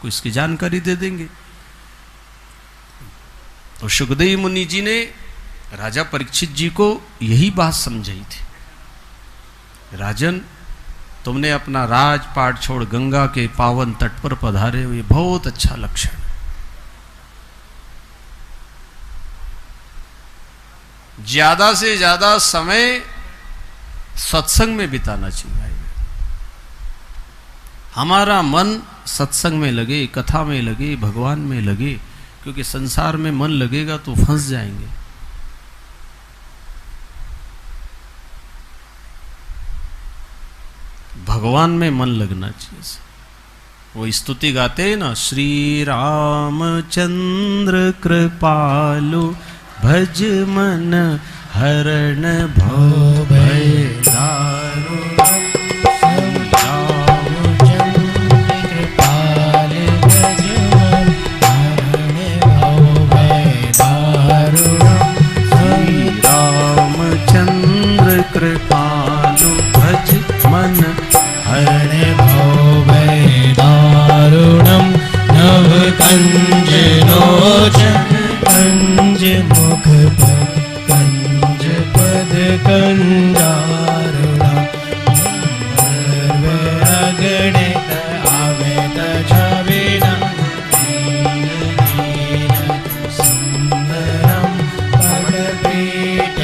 आपको इसकी जानकारी दे देंगे। तो सुखदेव मुनि जी ने राजा परीक्षित जी को यही बात समझाई थी, राजन तुमने अपना राजपाट छोड़ गंगा के पावन तट पर पधारे हुए, बहुत अच्छा लक्षण है। ज्यादा से ज्यादा समय सत्संग में बिताना चाहिए। हमारा मन सत्संग में लगे, कथा में लगे, भगवान में लगे, क्योंकि संसार में मन लगेगा तो फंस जाएंगे। भगवान में मन लगना चाहिए। वो स्तुति गाते हैं ना, श्री रामचंद्र कृपालु भज मन हरण भव भय दारुण। कृपालु भज मन हरण भव भय दारुणम। नव कंज लोचन कंज मुख पद कंज पद कंजारुणा। अगणित आवेद छविना सुंदरम पटपीठ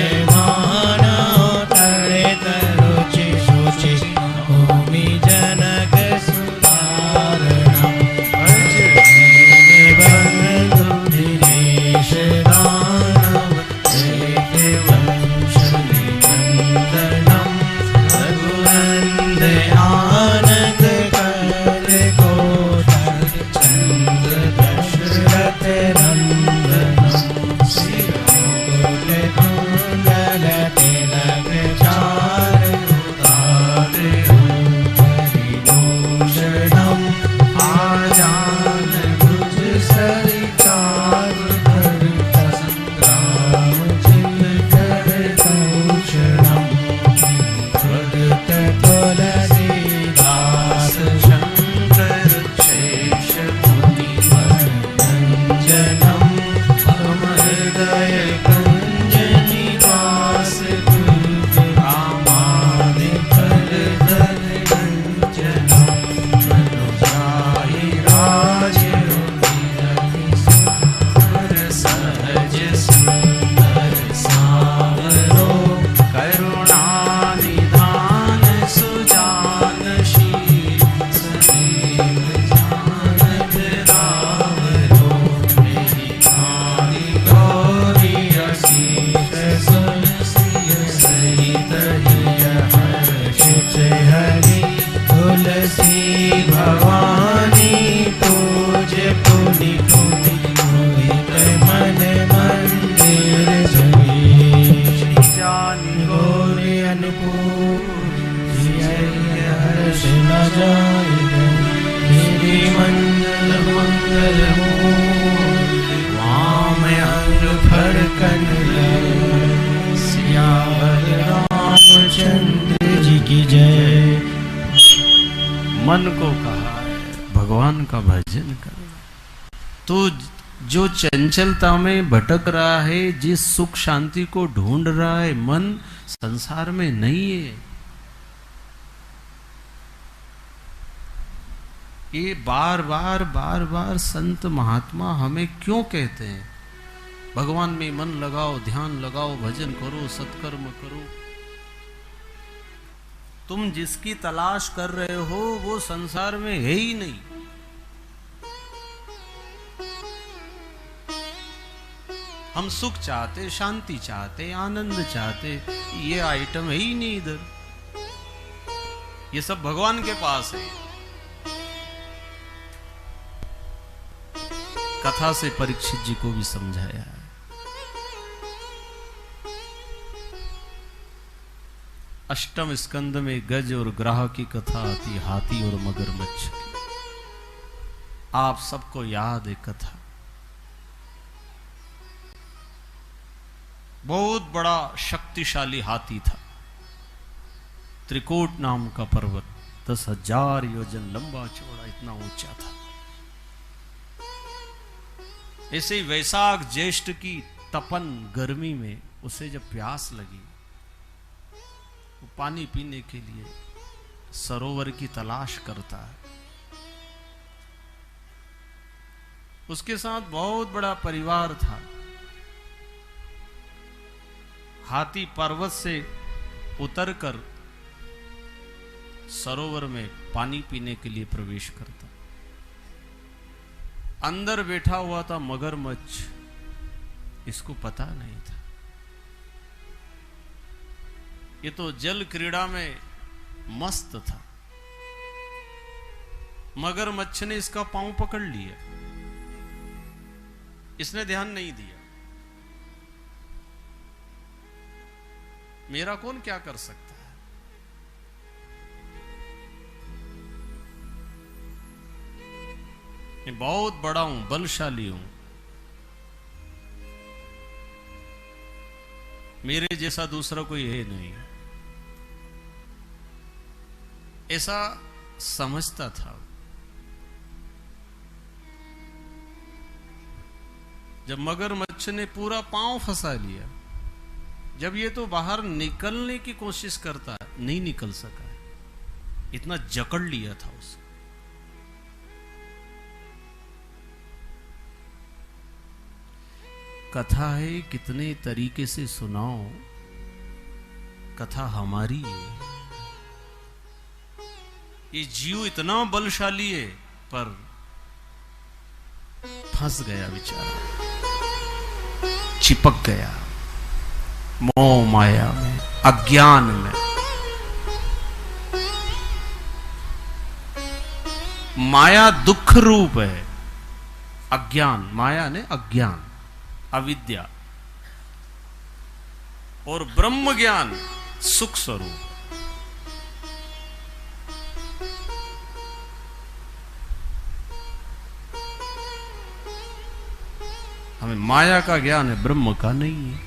मन को कहा है भगवान का भजन करना। तो जो चंचलता में भटक रहा है, जिस सुख शांति को ढूंढ रहा है, मन संसार में नहीं है। ये बार बार संत महात्मा हमें क्यों कहते हैं, भगवान में मन लगाओ, ध्यान लगाओ, भजन करो, सत्कर्म करो। तुम जिसकी तलाश कर रहे हो वो संसार में है ही नहीं। हम सुख चाहते, शांति चाहते, आनंद चाहते, ये आइटम है ही नहीं इधर। ये सब भगवान के पास है। कथा से परीक्षित जी को भी समझाया है। अष्टम स्कंद में गज और ग्राह की कथा आती, हाथी और मगरमच्छ की। आप सबको याद है कथा। बहुत बड़ा शक्तिशाली हाथी था। त्रिकूट नाम का पर्वत 10,000 योजन लंबा चौड़ा, इतना ऊंचा था। ऐसे ही वैशाख ज्येष्ठ की तपन गर्मी में उसे जब प्यास लगी, वो पानी पीने के लिए सरोवर की तलाश करता है। उसके साथ बहुत बड़ा परिवार था। हाथी पर्वत से उतरकर सरोवर में पानी पीने के लिए प्रवेश करता। अंदर बैठा हुआ था मगरमच्छ, इसको पता नहीं था। ये तो जल क्रीड़ा में मस्त था। मगरमच्छ ने इसका पांव पकड़ लिया, इसने ध्यान नहीं दिया। मेरा कौन क्या कर सकता है? मैं बहुत बड़ा हूं, बलशाली हूं, मेरे जैसा दूसरा कोई है नहीं, ऐसा समझता था। जब मगरमच्छ ने पूरा पांव फंसा लिया, जब ये तो बाहर निकलने की कोशिश करता है, नहीं निकल सका, इतना जकड़ लिया था उसे। कथा है कितने तरीके से सुनाओ, कथा हमारी है। ये जीव इतना बलशाली है, पर फंस गया बेचारा, चिपक गया मोह माया में, अज्ञान में। माया दुख रूप है, अज्ञान, माया ने अज्ञान, अविद्या, और ब्रह्म ज्ञान सुख स्वरूप। हमें माया का ज्ञान है, ब्रह्म का नहीं है।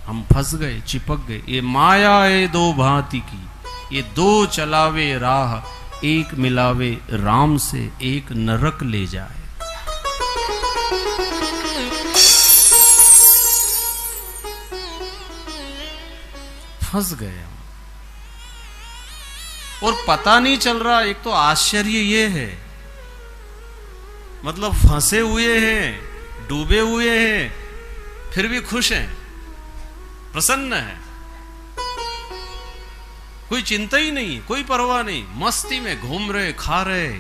हम फंस गए, चिपक गए। ये माया है दो भांति की, ये दो चलावे राह, एक मिलावे राम से, एक नरक ले जाए। फंस गए हम, और पता नहीं चल रहा। एक तो आश्चर्य ये है, मतलब फंसे हुए हैं, डूबे हुए हैं, फिर भी खुश हैं, प्रसन्न है, कोई चिंता ही नहीं, कोई परवाह नहीं, मस्ती में घूम रहे, खा रहे।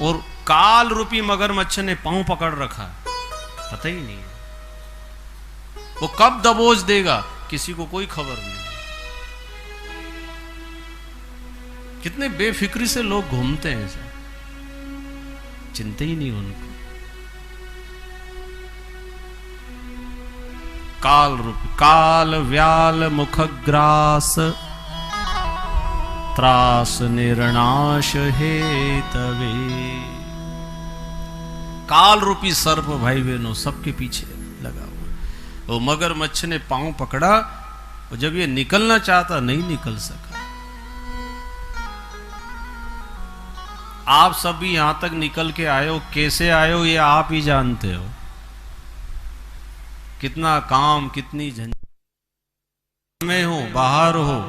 और काल रूपी मगरमच्छ ने पांव पकड़ रखा, पता ही नहीं है वो कब दबोच देगा, किसी को कोई खबर नहीं। कितने बेफिक्री से लोग घूमते हैं, ऐसा चिंता ही नहीं उनको। काल रूप, काल व्याल मुखग्रास, त्रास निर्नाश हे तवे। काल रूपी सर्प भाई बहनों सबके पीछे लगा हुआ। वो मगरमच्छ ने पांव पकड़ा, और जब ये निकलना चाहता, नहीं निकल सका। आप सब भी यहां तक निकल के आए हो, कैसे आए हो ये आप ही जानते हो। कितना काम, कितनी झंझट में हो, बाहर हो,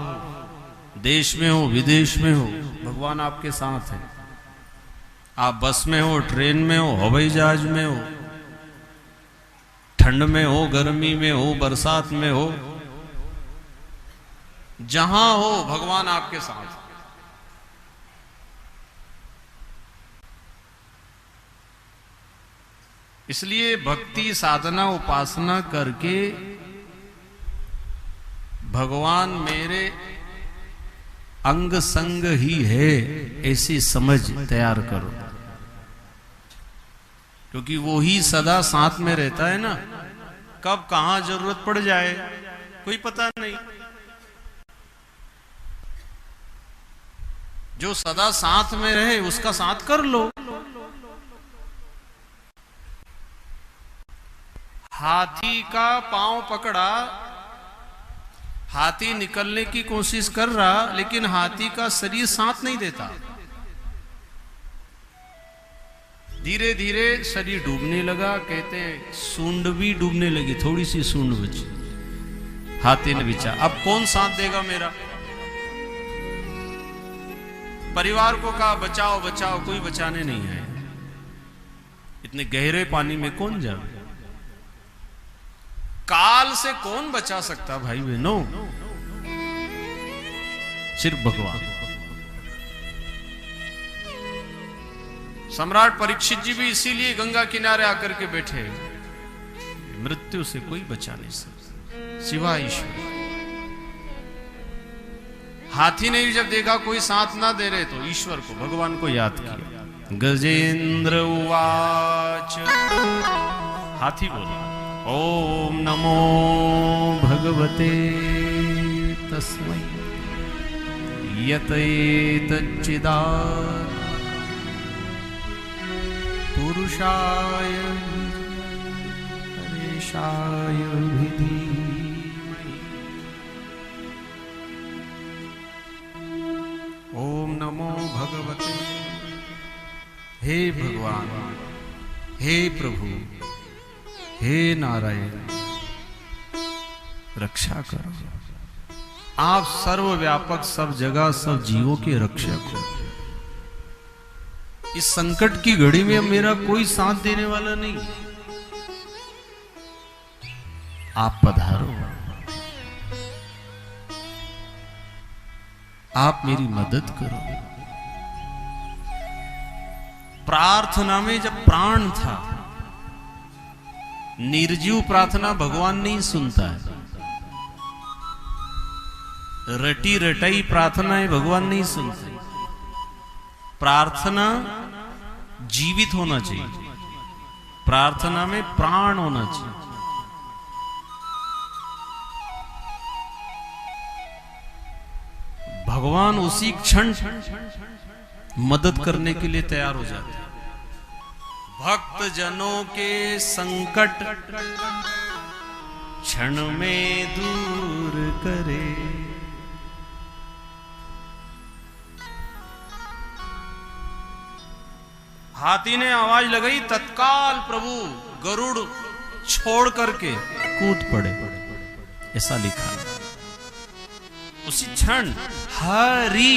देश में हो, विदेश में हो, भगवान आपके साथ है। आप बस में हो, ट्रेन में हो, हवाई जहाज में हो, ठंड में हो, गर्मी में हो, बरसात में हो, जहां हो भगवान आपके साथ है। इसलिए भक्ति साधना उपासना करके भगवान मेरे अंग संग ही है, ऐसी समझ तैयार करो। क्योंकि वो ही सदा साथ में रहता है ना, कब कहां जरूरत पड़ जाए कोई पता नहीं। जो सदा साथ में रहे उसका साथ कर लो। हाथी का पांव पकड़ा, हाथी निकलने की कोशिश कर रहा, लेकिन हाथी का शरीर साथ नहीं देता। धीरे धीरे शरीर डूबने लगा। कहते हैं सूंड भी डूबने लगी, थोड़ी सी सूंड बची। हाथी ने विचार, अब कौन साथ देगा मेरा? परिवार को कहा बचाओ बचाओ, कोई बचाने नहीं आया। इतने गहरे पानी में कौन जाए? काल से कौन बचा सकता भाई बहनों? सिर्फ भगवान। सम्राट परीक्षित जी भी इसीलिए गंगा किनारे आकर के बैठे। मृत्यु से कोई बचा नहीं सकता सिवाय ईश्वर। हाथी ने भी जब देखा कोई साथ ना दे रहे तो ईश्वर को, भगवान को याद किया। गजेंद्र उवाच, हाथी बोला, ओम नमो भगवते तस्मै यतैतच्चिदा पुरुषाय परेशाय धीमहि। ओम नमो भगवते। हे भगवान, हे प्रभु, हे नारायण, रक्षा करो। आप सर्वव्यापक, सब जगह, सब जीवों के रक्षक हो। इस संकट की घड़ी में मेरा कोई साथ देने वाला नहीं, आप पधारो, आप मेरी मदद करो। प्रार्थना में जब प्राण था, निर्जीव प्रार्थना भगवान नहीं सुनता है। रटी रटाई प्रार्थनाएं भगवान नहीं सुनते। प्रार्थना जीवित होना चाहिए, प्रार्थना में प्राण होना चाहिए। भगवान उसी क्षण मदद करने के लिए तैयार हो जाते हैं। भक्त जनों के संकट क्षण में दूर करे। हाथी ने आवाज लगाई, तत्काल प्रभु गरुड़ छोड़ करके कूद पड़े। ऐसा लिखा उसी क्षण। हरि,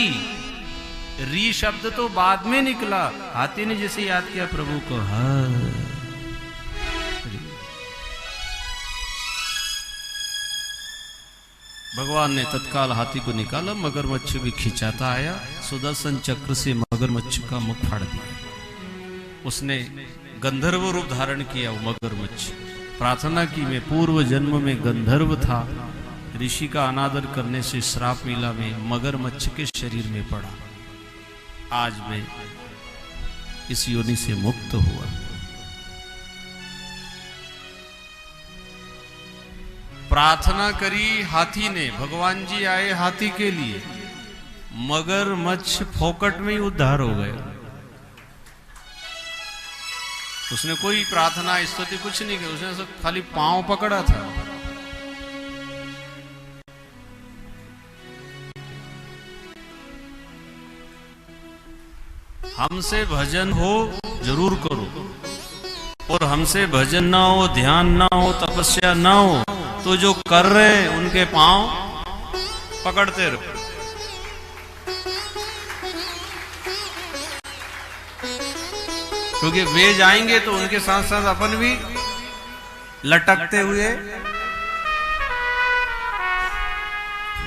री शब्द तो बाद में निकला। हाथी ने जैसे याद किया प्रभु को, हरि, भगवान ने तत्काल हाथी को निकाला। मगरमच्छ भी खिंचाता आया, सुदर्शन चक्र से मगरमच्छ का मुख फाड़ दिया। उसने गंधर्व रूप धारण किया। वो मगरमच्छ प्रार्थना की, मैं पूर्व जन्म में गंधर्व था, ऋषि का अनादर करने से श्राप मिला, में मगरमच्छ के शरीर में पड़ा। आज मैं इस योनि से मुक्त हुआ। प्रार्थना करी हाथी ने, भगवान जी आए हाथी के लिए। मगरमच्छ फोकट में ही उद्धार हो गया। उसने कोई प्रार्थना स्तुति कुछ नहीं की, उसने सब खाली पांव पकड़ा था। हमसे भजन हो जरूर करो, और हमसे भजन ना हो, ध्यान ना हो, तपस्या ना हो, तो जो कर रहे हैं उनके पांव पकड़ते रहो। क्योंकि वे जाएंगे तो उनके साथ साथ अपन भी लटकते हुए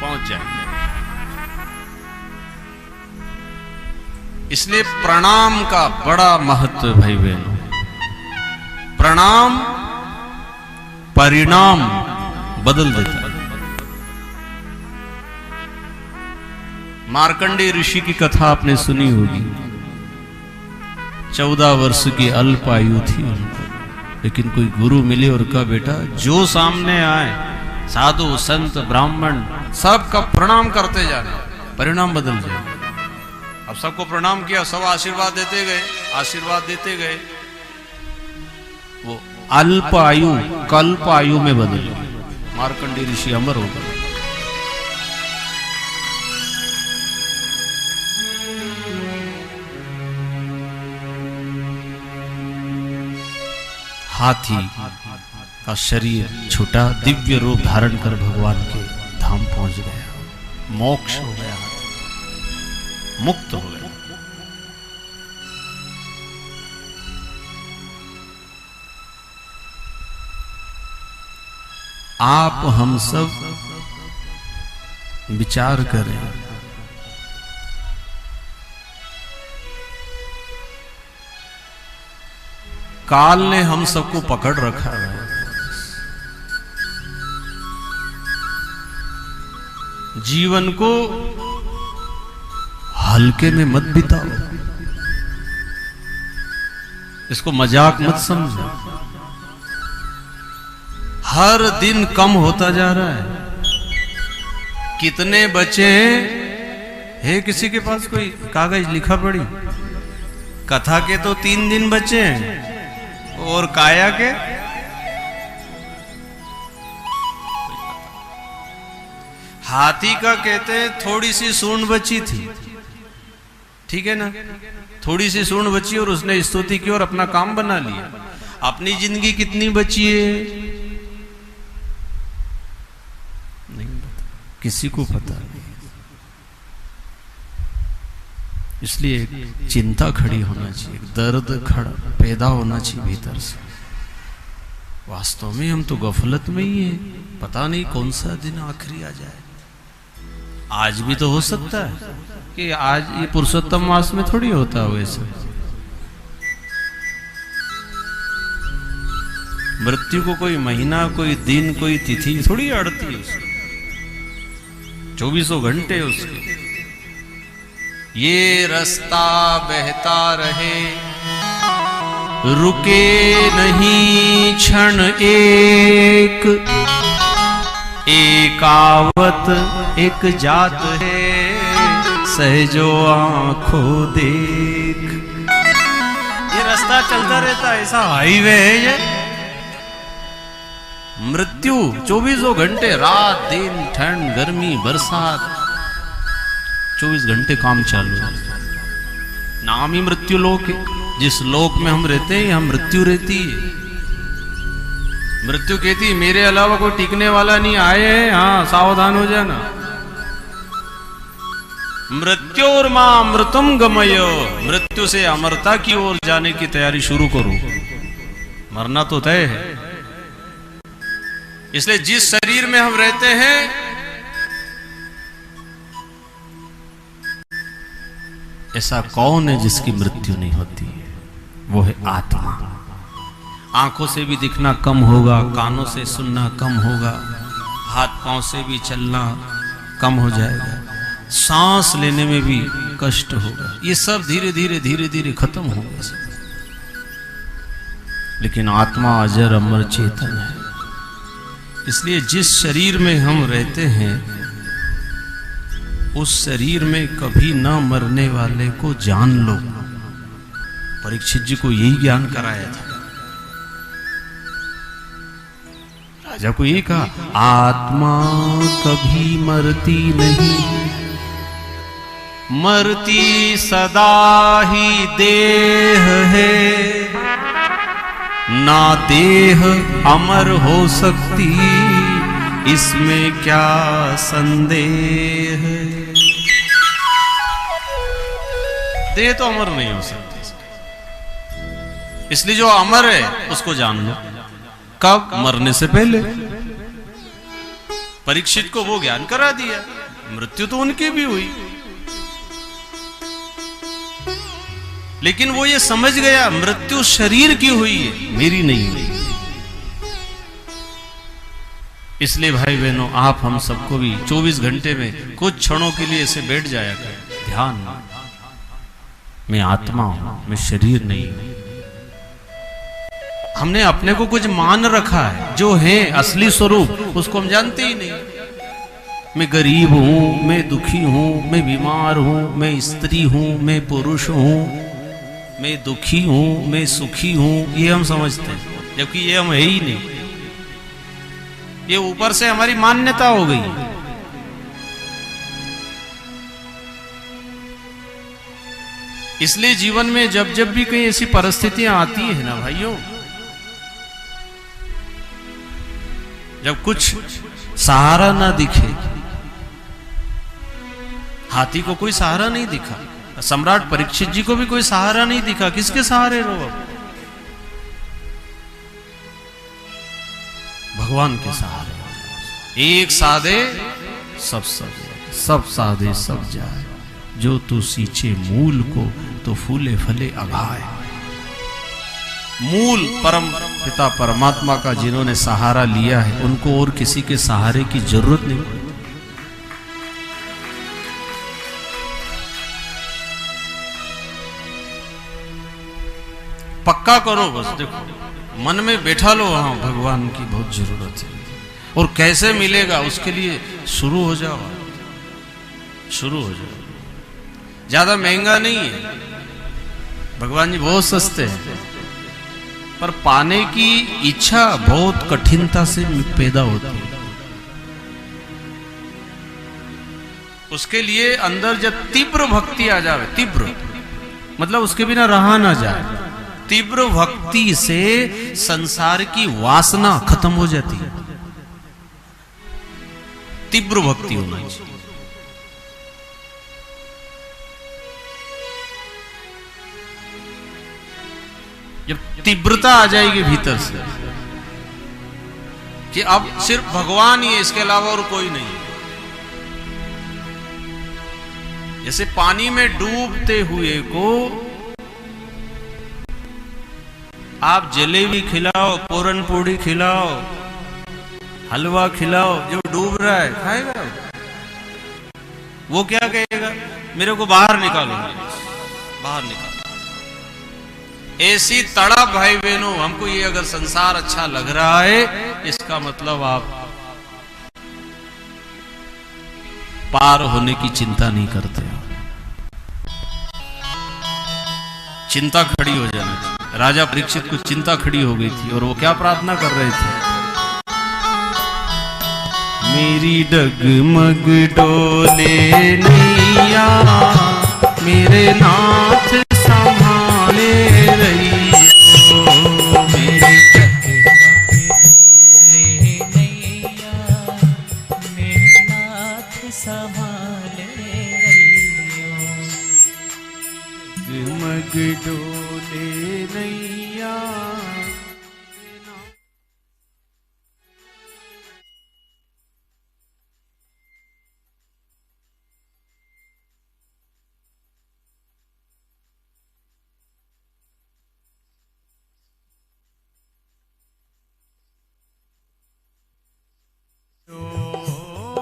पहुंच जाएंगे। इसलिए प्रणाम का बड़ा महत्व है भाई बहनों। प्रणाम परिणाम बदल देता है। मार्कंडेय ऋषि की कथा आपने सुनी होगी। 14 वर्ष की अल्प आयु थी उनको, लेकिन कोई गुरु मिले और कहा, बेटा जो सामने आए, साधु संत ब्राह्मण सबका प्रणाम करते जाना, परिणाम बदल जाए। अब सबको प्रणाम किया, सब आशीर्वाद देते गए, आशीर्वाद देते गए। वो अल्प आयु कल्प आयु में बदल गई। मार्कंडेय ऋषि अमर हो गए। हाथी का शरीर छूटा, दिव्य रूप धारण कर भगवान के धाम पहुंच गया, मोक्ष हो गया, हाथी मुक्त हो गया। आप हम सब विचार करें, काल ने हम सबको पकड़ रखा है। जीवन को हल्के में मत बिताओ, इसको मजाक मत समझो। हर दिन कम होता जा रहा है। कितने बचे हैं? किसी के पास कोई कागज लिखा पड़ी? कथा के तो 3 दिन बचे हैं, और काया के हाथी का कहते हैं थोड़ी सी सूंड बची थी, ठीक है ना, थोड़ी सी सूंड बची और उसने स्तुति की और अपना काम बना लिया। अपनी जिंदगी कितनी बची है नहीं पता, किसी को पता नहीं। इसलिए चिंता खड़ी होना चाहिए, दर्द खड़ा पैदा होना चाहिए भीतर से। वास्तव में हम तो गफलत में ही हैं, पता नहीं कौन सा दिन आखिरी आ जाए। आज भी तो हो सकता है कि आज ये पुरुषोत्तम मास में थोड़ी होता हो ऐसा। मृत्यु को कोई महीना, कोई दिन, कोई तिथि थोड़ी अड़ती है उसकी, 24 घंटे उसके। ये रास्ता बहता रहे, रुके नहीं क्षण एक, एकावत एक जात है, सहजो आंखों देख। ये रास्ता चलता रहता है, ऐसा हाईवे है ये। मृत्यु 24 घंटे, रात दिन, ठंड गर्मी बरसात, 24 घंटे काम चालू है। नाम ही मृत्यु लोक है। जिस लोक में हम रहते हैं यहाँ मृत्यु रहती है। मृत्यु कहती है मेरे अलावा कोई टिकने वाला नहीं, आए हैं, हाँ सावधान हो जाना। मृत्योर मां अमृतम गमयो, मृत्यु से अमरता की ओर जाने की तैयारी शुरू करो। मरना तो तय है। इसलिए जिस शरीर में हम रहते हैं ऐसा कौन है जिसकी मृत्यु नहीं होती है? वो है आत्मा। आंखों से भी दिखना कम होगा, कानों से सुनना कम होगा, हाथ पांव से भी चलना कम हो जाएगा, सांस लेने में भी कष्ट होगा। ये सब धीरे धीरे धीरे धीरे खत्म होगा सब। लेकिन आत्मा अजर अमर चेतन है। इसलिए जिस शरीर में हम रहते हैं उस शरीर में कभी न मरने वाले को जान लो। परीक्षित जी को यही ज्ञान कराया था। राजा को यही कहा, आत्मा कभी मरती नहीं, मरती सदा ही देह है, ना देह अमर हो सकती, इसमें क्या संदेह है। देह तो अमर नहीं हो सकती, इसलिए जो अमर है उसको जान लो। कब? मरने से पहले। परीक्षित को वो ज्ञान करा दिया। मृत्यु तो उनकी भी हुई, लेकिन वो ये समझ गया मृत्यु शरीर की हुई है, मेरी नहीं हुई। इसलिए भाई बहनों, आप हम सबको भी 24 घंटे में कुछ क्षणों के लिए ऐसे बैठ जाया कर, ध्यान, मैं आत्मा हूं, मैं शरीर नहीं हूं। हमने अपने को कुछ मान रखा है, जो है असली स्वरूप उसको हम जानते ही नहीं। मैं गरीब हूं, मैं दुखी हूं, मैं बीमार हूं, मैं स्त्री हूं, मैं पुरुष हूं, मैं दुखी हूं, मैं सुखी हूं, ये हम समझते हैं, जबकि ये हम है ही नहीं। ये ऊपर से हमारी मान्यता हो गई। इसलिए जीवन में जब जब भी कहीं ऐसी परिस्थितियां आती है ना भाइयों, जब कुछ सहारा ना दिखे, हाथी को कोई सहारा नहीं दिखा, सम्राट परीक्षित जी को भी कोई सहारा नहीं दिखा, किसके सहारे रहो अब? भगवान के सहारे। एक साधे सब सब साधे सब जाए, जो तू सींचे मूल को तो फूले फले अघाए। मूल परम पिता परमात्मा का जिन्होंने सहारा लिया है, उनको और किसी के सहारे की जरूरत नहीं पड़ती। पक्का करो बस, देखो मन में बैठा लो, हाँ भगवान की बहुत जरूरत है। और कैसे मिलेगा उसके लिए शुरू हो जाओ, शुरू हो जाओ। ज्यादा महंगा नहीं है, भगवान जी बहुत सस्ते हैं, पर पाने की इच्छा बहुत कठिनता से पैदा होती है। उसके लिए अंदर जब तीव्र भक्ति आ जाए, तीव्र मतलब उसके बिना रहा ना जाए, तीव्र भक्ति से संसार की वासना खत्म हो जाती है। तीव्र भक्ति होना चाहिए। जब तीव्रता आ जाएगी भीतर से कि अब सिर्फ भगवान ही है, इसके अलावा और कोई नहीं है। जैसे पानी में डूबते हुए को आप जलेबी खिलाओ, पूरन पूड़ी खिलाओ, हलवा खिलाओ, जो डूब रहा है खाएगा? वो क्या कहेगा? मेरे को बाहर निकालो, बाहर निकालो। ऐसी तड़प भाई बहनों, हमको ये अगर संसार अच्छा लग रहा है, इसका मतलब आप पार होने की चिंता नहीं करते। चिंता खड़ी हो जानी थी। राजा परीक्षित को चिंता खड़ी हो गई थी, और वो क्या प्रार्थना कर रहे थे? मेरी डगमग डोले नैया, मेरे नाथ संभाले रहियो। मेरी डगमग डोले नैया, मेरे नाथ संभाले रहियो। डगमग डोले नैया।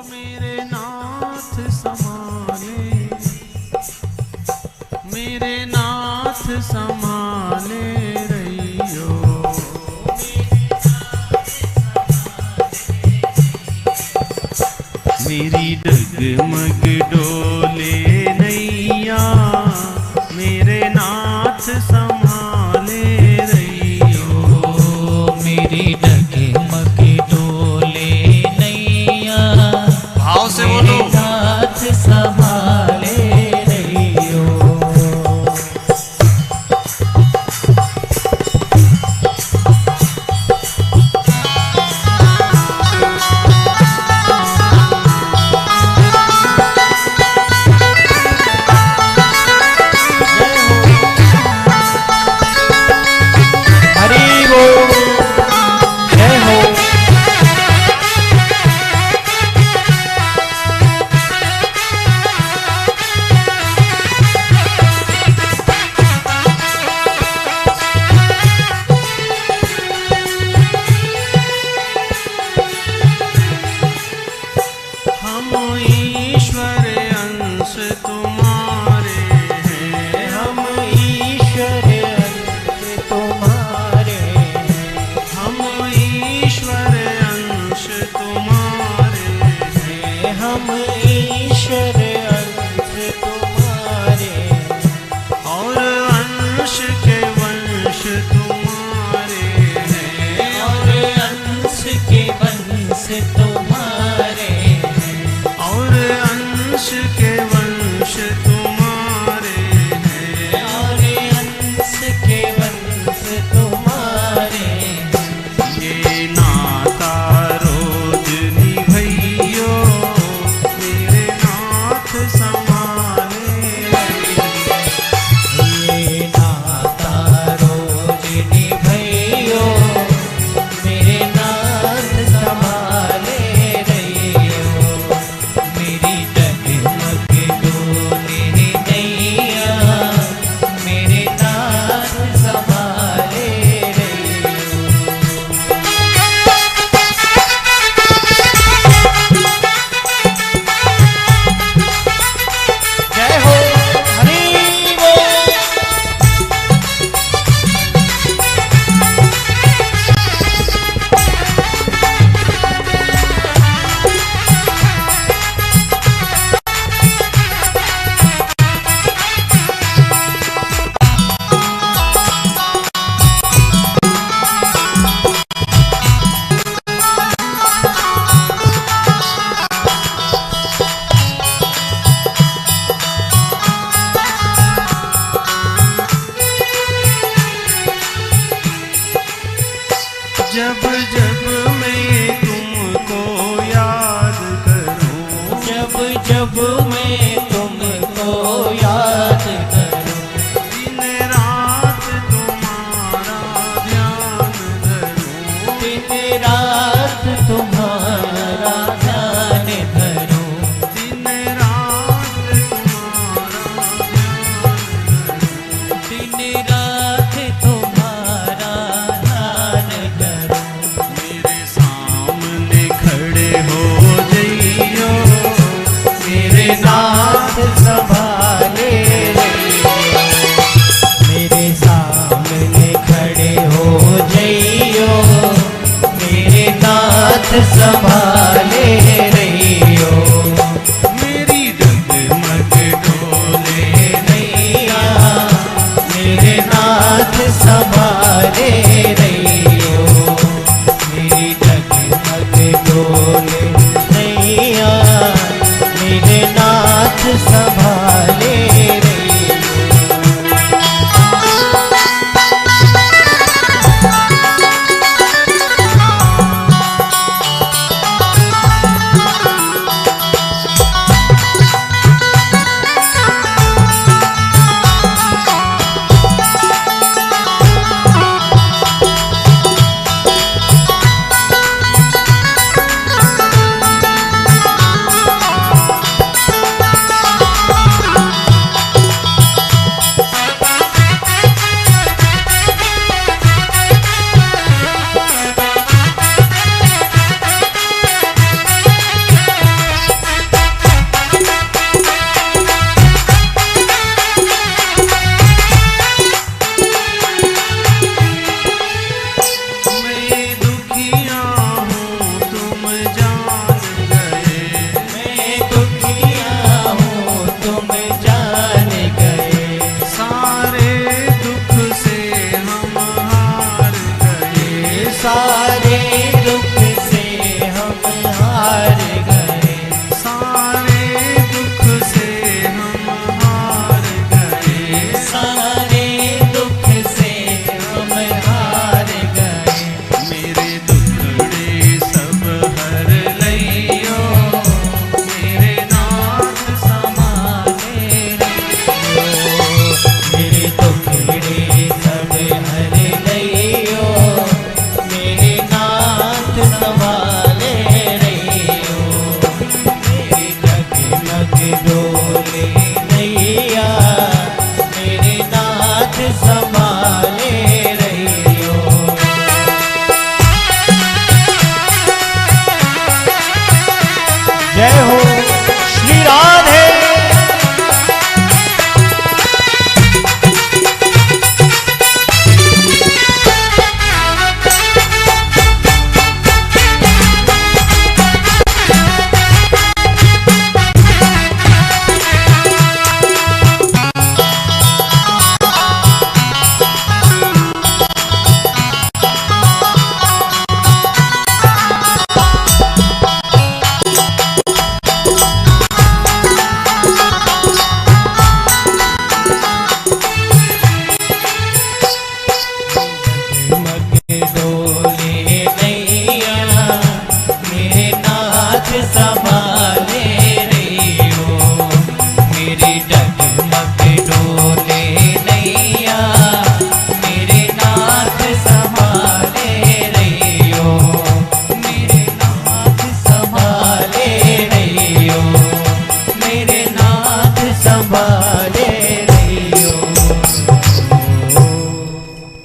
मेरे नाथ संभाले, मेरे नाथ संभाले रहियो। मेरी डगमग डोले नैया, मेरे नाथ संभाले रहियो। मेरी डगमग डोले नैया, भाव से बोलो। नाथ संभाले रहियो। जब जब मैं तुमको याद करूं, जब जब मैं तुमको याद करूं, दिन रात तुम्हारा ध्यान धरूं, दिन रात तुम्हारा ध्यान धरूं, दिन रात तुम्हारा ध्यान धरूं, दिन रात तुम्हारा मेरे सामने खड़े हो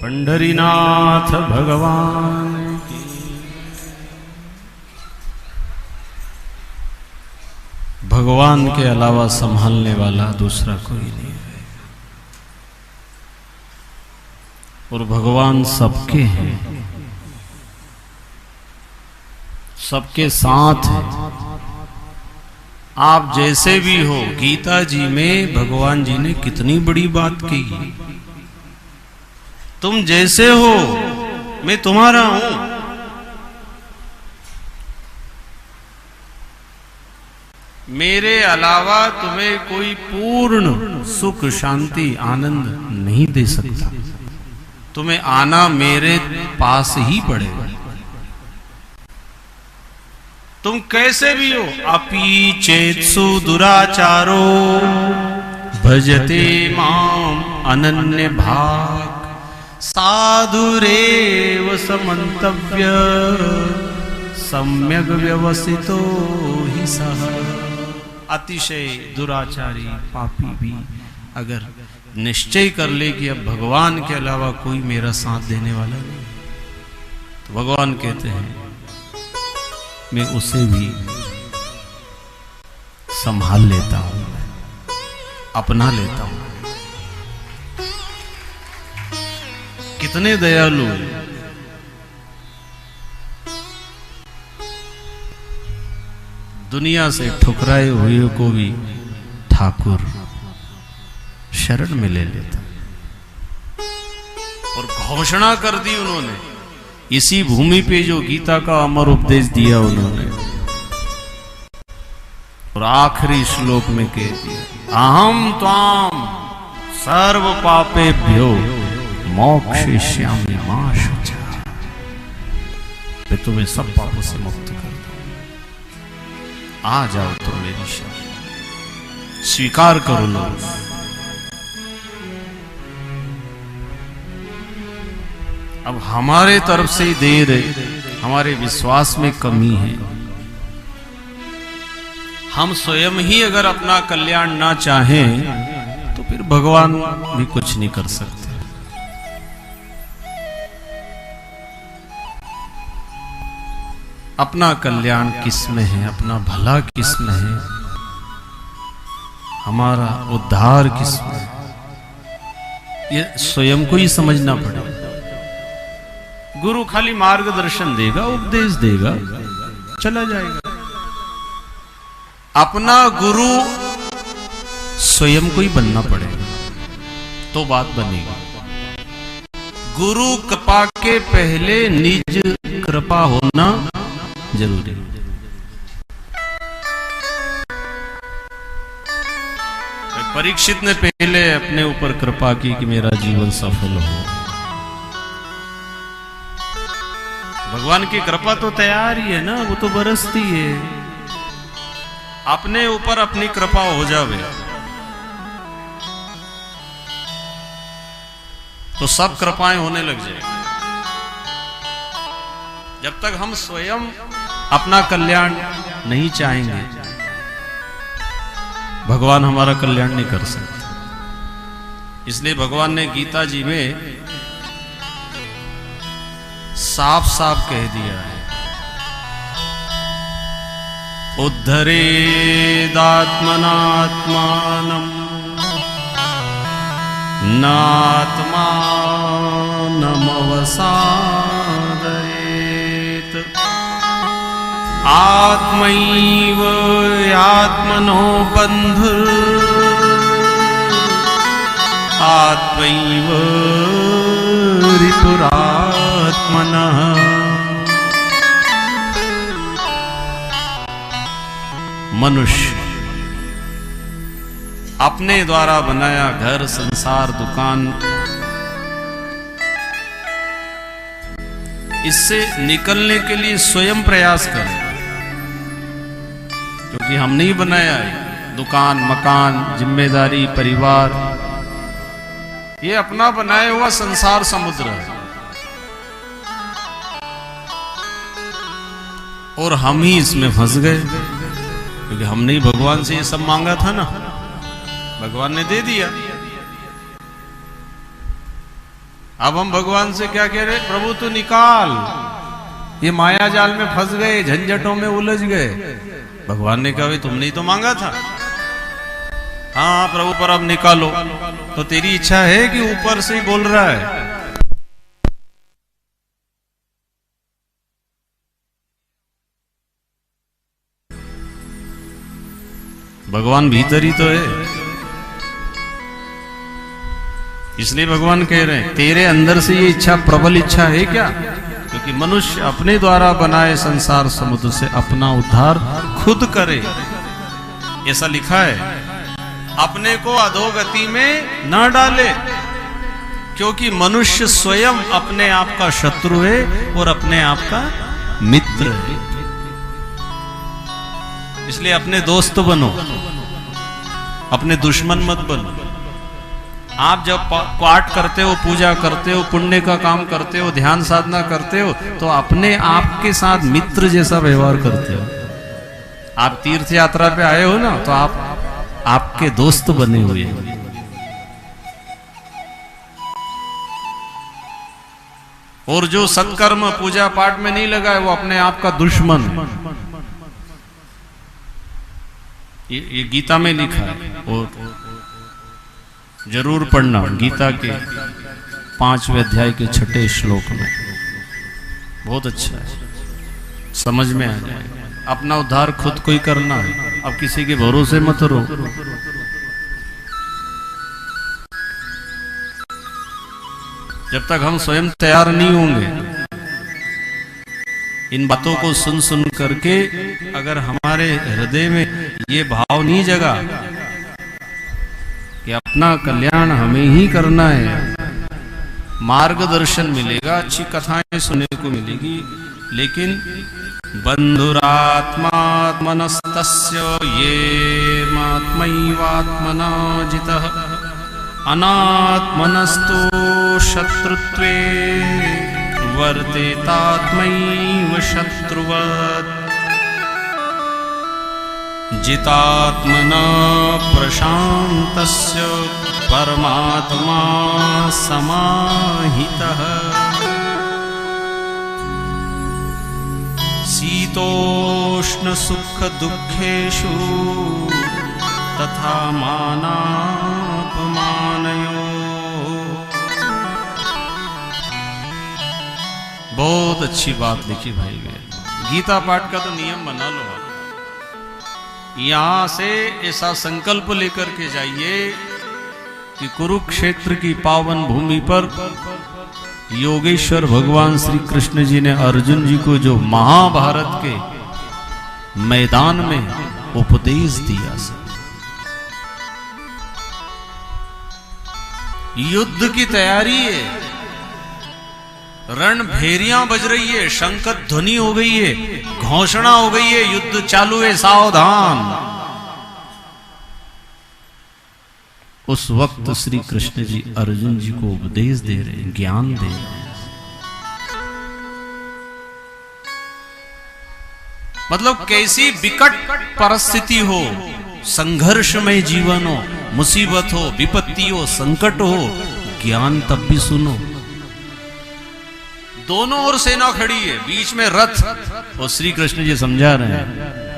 पंढरीनाथ भगवान की। भगवान के अलावा संभालने वाला दूसरा कोई नहीं है, और भगवान सबके हैं, सबके साथ है। आप जैसे भी हो, गीता जी में भगवान जी ने कितनी बड़ी बात कही, तुम जैसे हो मैं तुम्हारा हूं। मेरे अलावा तुम्हें कोई पूर्ण सुख शांति आनंद नहीं दे सकता, तुम्हें आना मेरे पास ही पड़ेगा। तुम कैसे भी हो, अपि चेत्सु दुराचारो भजते माम अनन्य भाग साधुरेव समन्तव्य सम्यक व्यवसितो ही सह। अतिशय दुराचारी पापी भी अगर निश्चय कर ले कि अब भगवान के अलावा कोई मेरा साथ देने वाला नहीं, तो भगवान कहते हैं मैं उसे भी संभाल लेता हूं, अपना लेता हूं। कितने दयालु हैं। दुनिया से ठुकराए हुए को भी ठाकुर शरण में ले लेता, और घोषणा कर दी उन्होंने इसी भूमि पे जो गीता का अमर उपदेश दिया उन्होंने, और आखिरी श्लोक में कह दिया अहम त्वाम सर्व पापेभ्यो मोक्षयिष्यामि मा शुचः। मैं तुम्हें सब पापों से मुक्त कर दूं, आ जाओ तुम मेरी शरण, स्वीकार करो लो। अब हमारे तरफ से देर है, हमारे विश्वास में कमी है। हम स्वयं ही अगर अपना कल्याण ना चाहें तो फिर भगवान भी कुछ नहीं कर सकते। अपना कल्याण किसमें है, अपना भला किसमें है, हमारा उद्धार किसमें है, ये स्वयं को ही समझना पड़ेगा। गुरु खाली मार्गदर्शन देगा, उपदेश देगा, चला जाएगा। अपना गुरु स्वयं को ही बनना पड़ेगा तो बात बनेगी। गुरु कृपा के पहले निज कृपा होना जरूरी है। परीक्षित ने पहले अपने ऊपर कृपा की कि मेरा जीवन सफल हो। भगवान की कृपा तो तैयार ही है ना, वो तो बरसती है। अपने ऊपर अपनी कृपा हो जावे तो सब कृपाएं होने लग जाएगी। जब तक हम स्वयं अपना कल्याण नहीं चाहेंगे, भगवान हमारा कल्याण नहीं कर सकते। इसलिए भगवान ने गीता जी में साफ साफ कह दिया है, उद्धरेदात्मनात्मानं नात्मानमवसादयेत् आत्मैव आत्मनो बन्धुः आत्मैव रिपुरात्मनः। मनुष्य अपने द्वारा बनाया घर, संसार, दुकान, इससे निकलने के लिए स्वयं प्रयास करें, क्योंकि हम नहीं बनाया है। दुकान, मकान, जिम्मेदारी, परिवार, ये अपना बनाया हुआ संसार समुद्र है, और हम ही इसमें फंस गए, क्योंकि हमने ही भगवान से ये सब मांगा था ना, भगवान ने दे दिया। अब हम भगवान से क्या कह रहे, प्रभु तू निकाल, ये माया जाल में फंस गए, झंझटों में उलझ गए। भगवान ने कहा भाई तुमने ही तो मांगा था। हाँ प्रभु पर अब निकालो। तो तेरी इच्छा है कि ऊपर से ही बोल रहा है? भगवान भीतर ही तो है। इसलिए भगवान कह रहे हैं तेरे अंदर से ये इच्छा प्रबल इच्छा है क्या? क्योंकि मनुष्य अपने द्वारा बनाए संसार समुद्र से अपना उद्धार खुद करे, ऐसा लिखा है। अपने को अधोगति में न डाले, क्योंकि मनुष्य स्वयं अपने आप का शत्रु है और अपने आप का मित्र है। इसलिए अपने दोस्त बनो, अपने दुश्मन मत बनो। आप जब पाठ करते हो, पूजा करते हो, पुण्य का काम करते हो, ध्यान साधना करते हो, तो अपने आप के साथ मित्र जैसा व्यवहार करते हो। आप तीर्थ यात्रा पे आए हो ना, तो आप आपके दोस्त बने हुए हैं। और जो सत्कर्म पूजा पाठ में नहीं लगा है, वो अपने आप का दुश्मन। ये गीता में लिखा है, और जरूर पढ़ना गीता के 5वें अध्याय के 6ठे श्लोक में, बहुत अच्छा है, समझ में आ जाएगा। अपना उद्धार खुद को ही करना है, अब किसी के भरोसे मत रहो। जब तक हम स्वयं तैयार नहीं होंगे, इन बातों को सुन सुन करके अगर हमारे हृदय में ये भाव नहीं जगा कि अपना कल्याण हमें ही करना है, मार्गदर्शन मिलेगा, अच्छी कथाएं सुनने को मिलेगी, लेकिन बंधुरात्मात्मनस्तस्य येर्मात्मैवात्मना जितः अनात्मनस्तु शत्रुत्वे वर्तेतात्मैव शत्रुवत् जितात्मना प्रशान्तस्य परमात्मा समाहितः शीतोष्ण सुख दुःखेषु तथा मानापमानयो। बहुत अच्छी बात लिखी भाई बहन। गीता पाठ का तो नियम बना लो। यहां से ऐसा संकल्प लेकर के जाइए कि कुरुक्षेत्र की पावन भूमि पर योगेश्वर भगवान श्री कृष्ण जी ने अर्जुन जी को जो महाभारत के मैदान में उपदेश दिया, युद्ध की तैयारी है, रणभेरियां बज रही है, शंख ध्वनि हो गई है, घोषणा हो गई है, युद्ध चालू है, सावधान। उस वक्त श्री कृष्ण जी अर्जुन जी को उपदेश दे रहे हैं, ज्ञान दे रहे हैं। मतलब कैसी विकट परिस्थिति हो, संघर्षमय जीवन हो, मुसीबत हो, विपत्ति हो, संकट हो, ज्ञान तब भी सुनो। दोनों ओर सेना खड़ी है, बीच में रथ, और श्री कृष्ण जी समझा रहे हैं।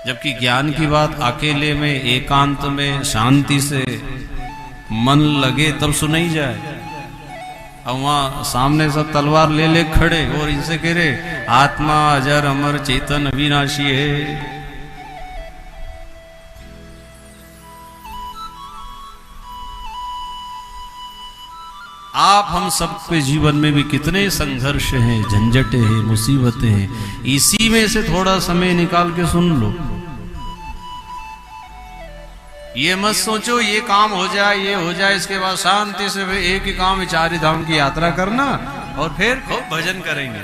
जबकि ज्ञान की बात अकेले में, एकांत में, शांति से मन लगे तब सुनाई जाए। अब वहां सामने सब तलवार ले ले खड़े और इनसे कह रहे आत्मा अजर अमर चेतन अविनाशी है। आप हम सबके जीवन में भी कितने संघर्ष हैं, झंझटें हैं, मुसीबतें हैं। इसी में से थोड़ा समय निकाल के सुन लो। ये मत सोचो ये काम हो जाए, ये हो जाए, इसके बाद शांति से एक ही काम, चारि धाम की यात्रा करना और फिर खूब भजन करेंगे।